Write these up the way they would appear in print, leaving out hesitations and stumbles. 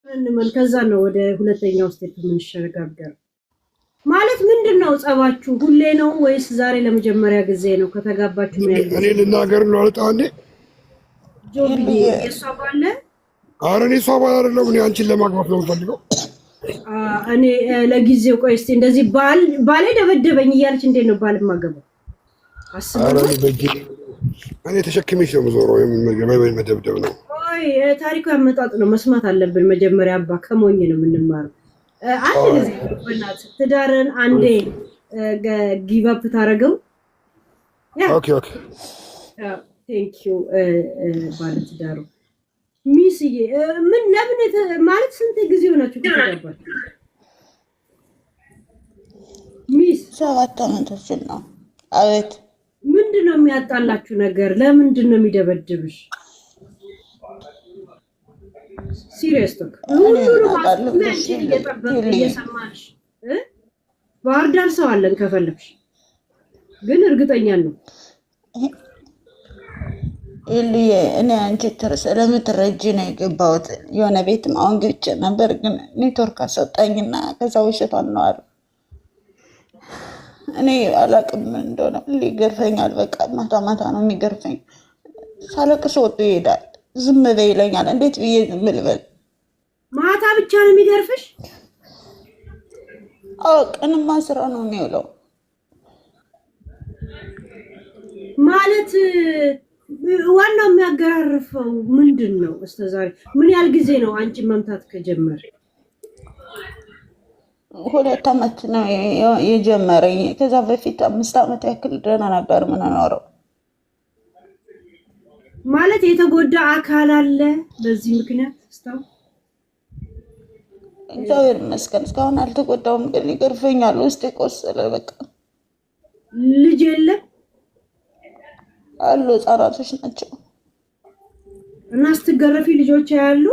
እንመን ከዛ ነው ወደ ሁለተኛው ስቴፕ የምንሸጋገር። ማለት ምንድነው ጸባችሁ? ሁሌ ነው ወይስ ዛሬ ለመጀመሪያ ጊዜ ነው ከተጋባችሁ? ምን ያህል እኔ ልናገር ነው አልጣኔ ጆቢ የሷ ባለ አረኔ እሷ ባል አይደለም። እኔ አንቺን ለማግባት ነው የምፈልገው። እኔ ለጊዜው ቆይ እስቲ እንደዚህ ባሌ ደበደበኝ እያለች እንዴት ነው ባል ማገባው? አረኔ በእጄ እኔ ተሸክሜሽ ነው የምዞረው። የምን መደብደብ ነው? ቆይ ታሪኩ ያመጣጥ ነው መስማት አለብን መጀመሪያ። አባ ከሞኝ ነው የምንማረው። አንድ ጊዜ በእናትህ ትዳርን አንዴ ጊቭ አፕ ታረገው። ኦኬ ቴንክ ዩ ባለ ትዳሩ ሚስዬ ምን ለምን ማለት ስንት ጊዜ ሆናችሁ ከተጋባችሁ? ሚስ 7 ዓመታችን ነው። አቤት ምንድነው የሚያጣላችሁ ነገር? ለምንድን ነው የሚደበድብሽ? ሲሪየስ ቶክ እየሰማሽ ባህር ዳር ሰው አለን ከፈለግሽ፣ ግን እርግጠኛ ነው ኢልዬ እኔ አንቺ ስለምትረጂ ነው የገባሁት። የሆነ ቤትም አሁን ገብቼ ነበር፣ ግን ኔትወርክ አሰጣኝና ከዛ ውሸቷን ነው አሉ። እኔ አላቅም እንደሆነ ሊገርፈኛል። በቃ ማታ ማታ ነው የሚገርፈኝ። ሳለቅስ ወጡ ይሄዳል። ዝም በይ ይለኛል። እንዴት ብዬ ዝም ልበል? ማታ ብቻ ነው የሚገርፍሽ? አዎ ቀንማ ስራ ነው የሚውለው። ማለት ዋናው የሚያገራርፈው ምንድን ነው? እስከዛሬ ምን ያህል ጊዜ ነው አንቺ መምታት ከጀመረ? 2 ዓመት ነው የጀመረኝ። ከዛ በፊት 5 ዓመት ያክል ደህና ነበር የምንኖረው። ማለት የተጎዳ አካል አለ በዚህ ምክንያት? እስታው እግዚአብሔር ይመስገን እስካሁን አልተጎዳውም፣ ግን ይገርፈኛል። ውስጥ ቆሰለ። በቃ ልጅ የለም አሉ፣ ህጻናቶች ናቸው። እና ስትገረፊ ልጆች ያሉ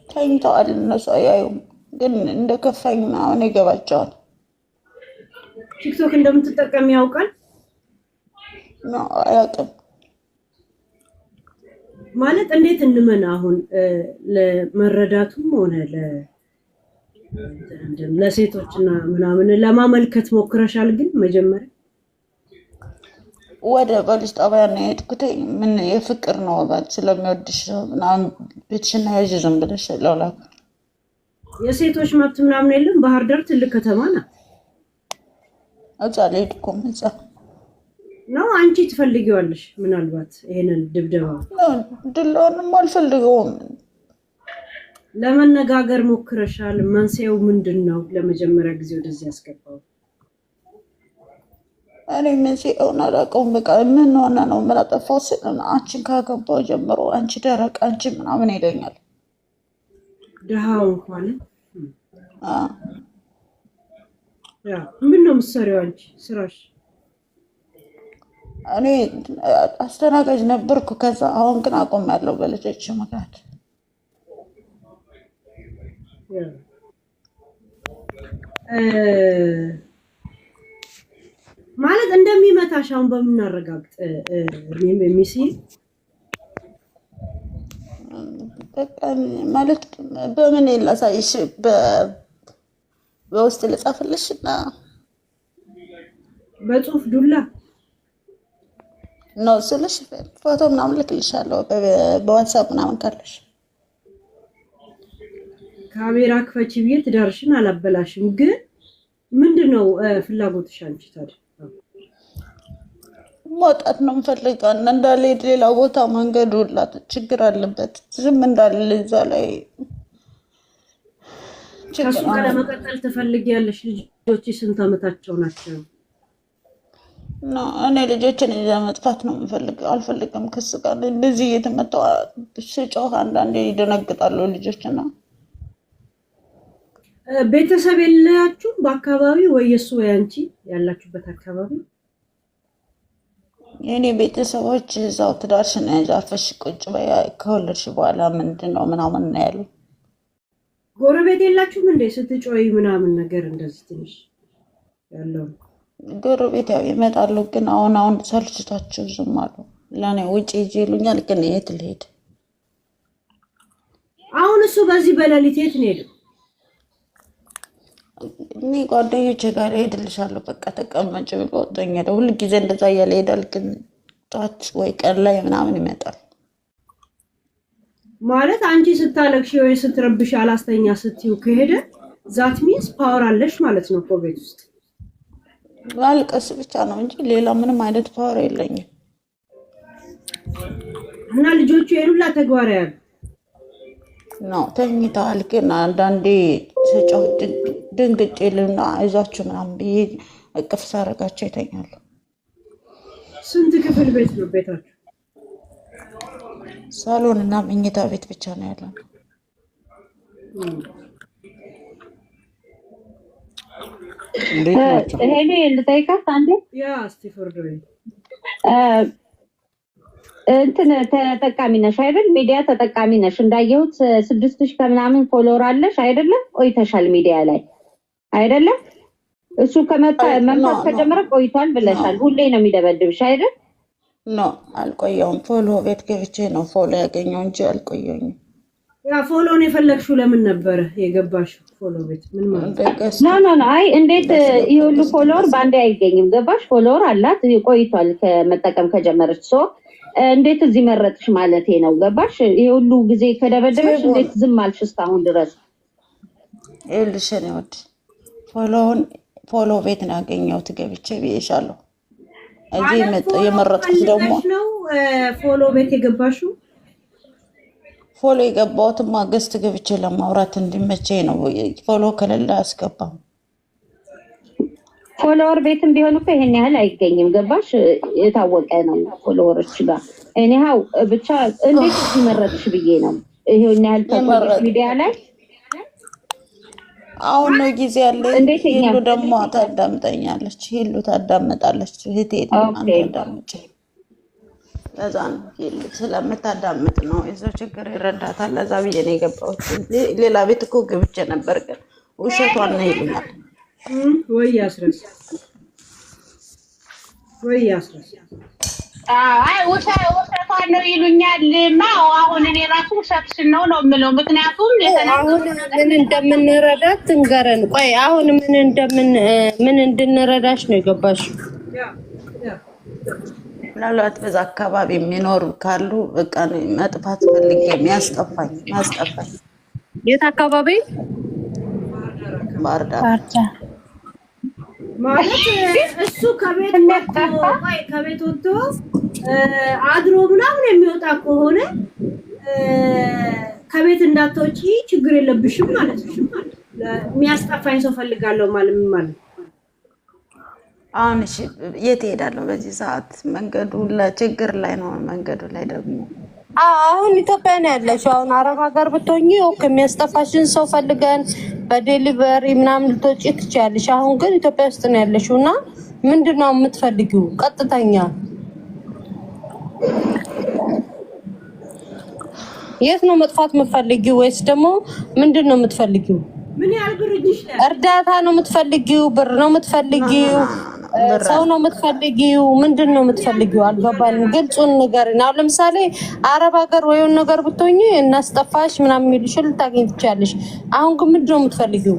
ተኝተዋል። እነሱ አያዩም፣ ግን እንደከፋኝ አሁን ይገባቸዋል። ቲክቶክ እንደምትጠቀም ያውቃል ነው? አያውቅም። ማለት እንዴት እንመን? አሁን ለመረዳቱም ሆነ ለሴቶችና ምናምን ለማመልከት ሞክረሻል? ግን መጀመሪያ ወደ ፖሊስ ጣቢያ ነው የሄድኩት። ምን የፍቅር ነው ባል ስለሚወድሽ ምናምን ቤትሽና ያዥ ዝም ብለሽ ለውላክ። የሴቶች መብት ምናምን የለም? ባህር ዳር ትልቅ ከተማ ናት። እዛ አልሄድኩም። እዛ ነው አንቺ ትፈልጊዋለሽ? ምናልባት ይሄንን ድብደባ ድሎንም አልፈልገውም። ለመነጋገር ሞክረሻል? መንስኤው ምንድን ነው? ለመጀመሪያ ጊዜ ወደዚህ ያስገባው? እኔ መንስኤውን አላውቀውም። በቃ ምን ሆነ ነው ምን አጠፋው ስል አንቺን ካገባው ጀምሮ አንቺ ደረቅ አንቺ ምናምን ይለኛል። ደሃው እንኳን ምን ነው የምትሰሪው አንቺ ስራሽ? እኔ አስተናጋጅ ነበርኩ። ከዛ አሁን ግን አቆሚያለሁ በልጆች ምክንያት። ማለት እንደሚመታሽ አሁን በምናረጋግጥ ሚሲ በቃ ማለት በምን ላሳይሽ? በውስጥ ልጻፍልሽ እና በጽሁፍ ዱላ ነው ስልሽ ፎቶ ምናምን ልክልሻለሁ በዋትስአፕ ምናምን ካለሽ። ካሜራ ክፈቺ ብዬ ትዳርሽን አላበላሽም፣ ግን ምንድነው ፍላጎትሽ አንቺ ታዲያ? መውጣት ነው የምፈልገው። እንዳልሄድ ሌላ ቦታ መንገዱ ሁላ ችግር አለበት። ዝም እንዳልል እዛ ላይ ከሱ ጋር ለመቀጠል ትፈልጊያለሽ? ልጆች ስንት ዓመታቸው ናቸው? እኔ ልጆችን ይዤ መጥፋት ነው የምፈልገው። አልፈልግም ከሱ ጋር እንደዚህ እየተመታሁ ስጮህ አንዳንዴ ይደነግጣሉ ልጆችና። ቤተሰብ የላችሁም በአካባቢ? ወይ እሱ ወይ አንቺ ያላችሁበት አካባቢ? የኔ ቤተሰቦች እዛው ትዳርሽን ያዛፈሽ ቁጭ በይ ከወለድሽ በኋላ ምንድነው ምናምን ነው ያሉ። ጎረቤት የላችሁም እንዴ ስትጮይ ምናምን ነገር እንደዚህ ትንሽ ያለው? ጎረቤት ያው ይመጣሉ፣ ግን አሁን ሰልችቷቸው ዝም አሉ። ለኔ ውጪ ሂጂ ይሉኛል፣ ግን የት ልሄድ? እሱ በዚህ በሌሊት የት ነው ሄደው? እኔ ጓደኞቼ ጋር ሄድልሻለሁ በቃ ተቀመጭ ብሎ ወጥቶኛል። ሁሉ ጊዜ እንደዛ እያለ ሄዳል፣ ግን ጧት ወይ ቀን ላይ ምናምን ይመጣል። ማለት አንቺ ስታለቅሽ ወይ ስትረብሽ አላስተኛ ስትዩ ከሄደ ዛት ሚንስ ፓወር አለሽ ማለት ነው እኮ ቤት ውስጥ። ማልቀስ ብቻ ነው እንጂ ሌላ ምንም አይነት ፓወር የለኝም። እና ልጆቹ የሉላ ተግባራዊ ያሉ ነው ተኝተዋል። ግን አንዳንዴ ተጫው ድንግጭ ይልና አይዟችሁ ምናምን ብዬ እቅፍ ሳረጋቸው ይተኛሉ። ስንት ክፍል ቤት ነው ቤታችሁ? ሳሎን እና መኝታ ቤት ብቻ ነው ያለው። ሄሎ ልጠይቃት አንዴ። ያ እስቲ ፍርዶይ እንትን ተጠቃሚ ነሽ አይደል? ሚዲያ ተጠቃሚ ነሽ እንዳየሁት 6000 ከምናምን ፎሎወር አለሽ አይደለም? ቆይተሻል ሚዲያ ላይ አይደለም? እሱ መምጣት ከጀመረ ቆይቷል ብለሻል። ሁሌ ነው የሚደበድብሽ አይደል? ኖ አልቆየውም። ፎሎ ቤት ገብቼ ነው ፎሎ ያገኘው እንጂ አልቆየኝም። ያ ፎሎውን የፈለግሽው ለምን ነበር የገባሽው? ፎሎ ቤት ምን ማለት ነው? አይ እንዴት ይሁሉ ፎሎወር ባንዴ አይገኝም። ገባሽ? ፎሎወር አላት ቆይቷል ከመጠቀም ከጀመረች ሰው እንዴት እዚህ መረጥሽ ማለቴ ነው። ገባሽ? ይሁሉ ጊዜ ከደበደበሽ እንዴት ዝም አልሽ እስካሁን ድረስ? ይልሽ ነው ወድ ፎሎ ቤት ነው ያገኘሁት ገብቼ ብዬሻለሁ። እዚህ የመረጥኩት ደግሞ ነው ፎሎ ቤት የገባሽው? ፎሎ የገባሁትማ ገስት ገብቼ ለማውራት እንዲመቸኝ ነው። ፎሎ ከሌለ አያስገባም። ፎሎወር ቤትም ቢሆን እኮ ይሄን ያህል አይገኝም። ገባሽ? የታወቀ ነው ፎሎወሮች ጋር እኔው ብቻ እንዴት ይመረጥሽ ብዬ ነው። ይሄን ያህል ተቆርጥ ሚዲያ ላይ አሁን ነው ጊዜ ያለ። ሄሉ ደግሞ ታዳምጠኛለች። ሄሉ ታዳምጣለች። እህቴ ታዳምጪ ለዛ ነው ሄሉ ስለምታዳምጥ ነው። የሰው ችግር ይረዳታል። ለዛ ብዬ ነው የገባሁት። ሌላ ቤት እኮ ገብቼ ነበር፣ ግን ውሸቷን ነው ይሉኛል። ወይ ያስረስ አይ ውሸቷን ነው ይሉኛል። ማው አሁን እኔ ራሱ ውሸትሽን ነው የምለው። ምክንያቱም አሁን ምን እንደምንረዳት ትንገረን። ቆይ አሁን ምን እንድንረዳሽ ነው የገባሽ? ምናልባት በዛ አካባቢ የሚኖሩ ካሉ በቃ መጥፋት ፈልጌ ማስጠፋኝ። የት አካባቢ? ባህር ዳር ማለት እሱ ከቤት ወጥቶ አድሮ ምናምን የሚወጣ ከሆነ ከቤት እንዳትወጪ ችግር የለብሽም ማለት ነው። የሚያስጠፋኝ ሰው ፈልጋለሁ ማለት ምን ማለት? አሁን እሺ የት ሄዳለሁ በዚህ ሰዓት? መንገዱ ለችግር ላይ ነው። መንገዱ ላይ ደግሞ አሁን ኢትዮጵያ ነው ያለሽው። አሁን አረብ ሀገር ብትሆኚ የሚያስጠፋሽን ሰው ፈልገን በዴሊቨሪ ምናምን ልትወጪ ትችያለሽ። አሁን ግን ኢትዮጵያ ውስጥ ነው ያለሽው እና ምንድነው የምትፈልጊው? ቀጥተኛ የት ነው መጥፋት የምትፈልጊው? ወይስ ደግሞ ምንድነው የምትፈልጊው? ምን ያህል ብር እጅሽ ላይ? እርዳታ ነው የምትፈልጊው? ብር ነው የምትፈልጊው? ሰው ነው የምትፈልጊው? ምንድነው የምትፈልጊው? አልገባኝም። ግልጹን ንገሪኝ። አሁን ለምሳሌ አረብ ሀገር ወይን ነገር ብትሆኚ እናስጠፋሽ ምናምን የሚልሽ ልታገኝ ትችያለሽ። አሁን ግን ምንድነው የምትፈልጊው?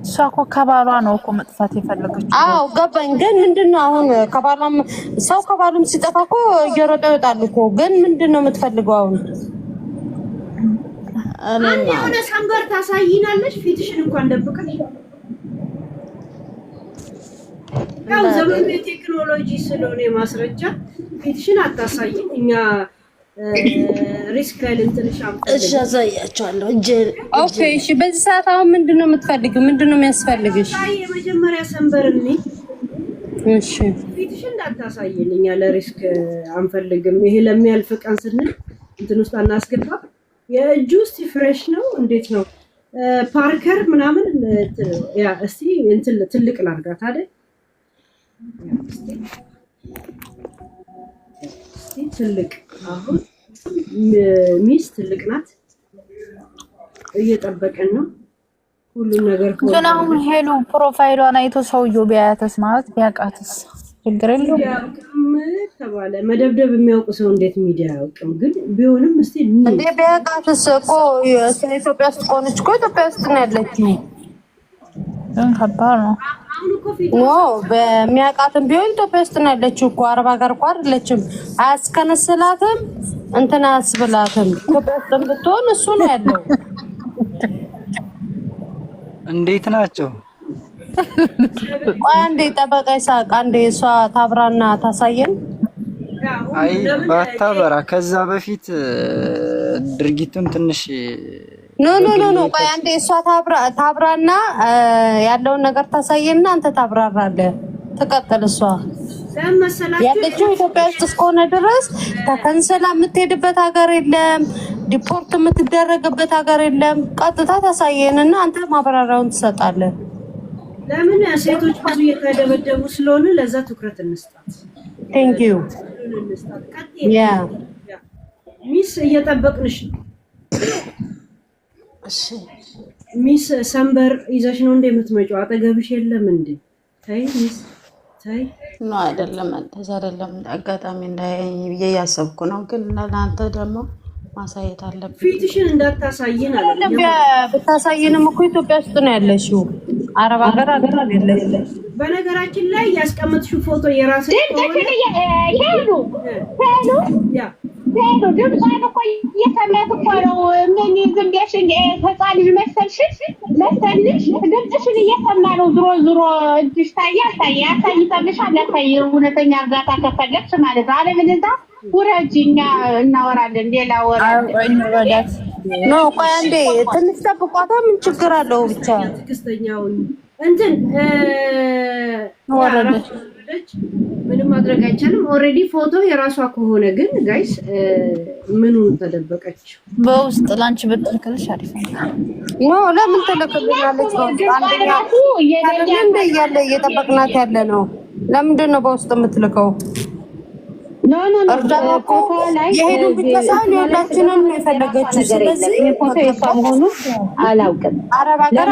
እሷ እኮ ከባሏ ነው እኮ መጥፋት የፈለገችው። አዎ ገባኝ። ግን ምንድነው አሁን ከባሏም ሰው ከባሉም ሲጠፋ እኮ እየሮጠ ይወጣል እኮ። ግን ምንድነው የምትፈልገው አሁን? አንዴ የሆነ ሰንበር ታሳይናለሽ። ፊትሽን እንኳን ደብቀሽ ያው ዘመኑ የቴክኖሎጂ ስለሆነ ማስረጃ ፊትሽን አታሳይን። እኛ ሪስክ ላይ ልንትንሽ እሺ አሳያቸዋለሁ። ኦኬ እሺ። በዚህ ሰዓት አሁን ምንድነው የምትፈልጊው? ምንድነው የሚያስፈልግሽ? የመጀመሪያ ሰንበርኒ እሺ ፊትሽን እንዳታሳይን። እኛ ለሪስክ አንፈልግም። ይሄ ለሚያልፍ ቀን ስንል እንትን ውስጥ አናስገባ። የእጁ እስቲ ፍሬሽ ነው እንዴት ነው? ፓርከር ምናምን ያ እስቲ እንትን ትልቅ ላርጋት አይደል? እስቲ ትልቅ አሁን ሚስ ትልቅ ናት። እየጠበቀን ነው ሁሉን ነገር። ግን አሁን ሄሉ ፕሮፋይሏን አይቶ ሰውየው ቢያያትስ ማለት ቢያውቃትስ ችግር የለውም። ተባለ። መደብደብ የሚያውቅ ሰው እንዴት ሚዲያ አያውቅም? ግን ቢሆንም እስቲ እንዴ ቢያውቃትስ እኮ ኢትዮጵያ ውስጥ ሆነች እኮ ኢትዮጵያ ውስጥ ነው ያለችው። ከባድ ነው። ኖ በሚያውቃትም ቢሆን ኢትዮጵያ ውስጥ ነው ያለችው እኮ አረብ ሀገር እኮ አይደለችም። አያስከነስላትም እንትን አያስብላትም። ኢትዮጵያ ውስጥ ብትሆን እሱ ነው ያለው። እንዴት ናቸው? ቆይ አንዴ ጠበቃ ይሳቅ፣ አንዴ እሷ ታብራና ታሳየን። አይ ባታበራ ከዛ በፊት ድርጊቱን ትንሽ ኖ ቆይ አንዴ እሷ ታብራና ያለውን ነገር ታሳየንና አንተ ታብራራለህ። ተቀጥል። እሷ ያለችው ኢትዮጵያ ውስጥ እስከሆነ ድረስ ተከንሰላ የምትሄድበት ሀገር የለም፣ ዲፖርት የምትደረግበት ሀገር የለም። ቀጥታ ታሳየንና አንተ ማብራሪያውን ትሰጣለህ። ለምን ሴቶች ብዙ እየተደበደቡ ስለሆነ ለዛ ትኩረት እንስጣት። ቴንክ ዩ ያ ሚስ እየጠበቅንሽ ነው። እሺ ሚስ ሰንበር ይዘሽ ነው እንደ የምትመጪው? አጠገብሽ የለም እንዴ? ታይ ሚስ ታይ ነው አይደለም፣ እንደዛ አይደለም። አጋጣሚ እንዳያየኝ ብዬ እያሰብኩ ነው፣ ግን ለናንተ ደግሞ ማሳየት አለብኝ። ፊትሽን እንዳታሳይን አለ። ብታሳይንም እኮ ኢትዮጵያ ውስጥ ነው ያለሽው፣ አረብ ሀገር አይደለም። በነገራችን ላይ ያስቀመጥሽው ፎቶ የራስሽ ድምጿን እኮ እየሰማት እኮ ነው። ምን ዝም ብለሽ ህፃን ልጅ መሰልሽ መሰልሽ? ድምፅሽን እየሰማ ነው። ዞሮ እጅሽ አሳይተንሻል። እውነተኛ እርዳታ ከፈለግሽ ማለት ነው። አለበለዚያ ውረጅ፣ እኛ እናወራለን። ሌላ ወራ ኖ ቆይ አንዴ ትንሽ ጠብቋታ። ምን ችግር አለው? ብቻ ትክስተኛው እንትን ወረደች። ምንም ማድረግ አይቻልም። ኦልሬዲ ፎቶ የራሷ ከሆነ ግን ጋይስ ምኑን ተደበቀች? በውስጥ ላንቺ ብትልክልሽ አሪፍ ነው። ኖ ለምን ተለከልናለች? አንደኛ እንደ እያለ እየጠበቅናት ያለ ነው። ለምንድን ነው በውስጥ የምትልከው? ኖ ፎቶ ላይ የሄዱ ብቻ ሳይሆን ሁላችንም ነው የፈለገችው። ስለዚህ ፎቶ የሷ መሆኑን አላውቅም። አረብ ሀገር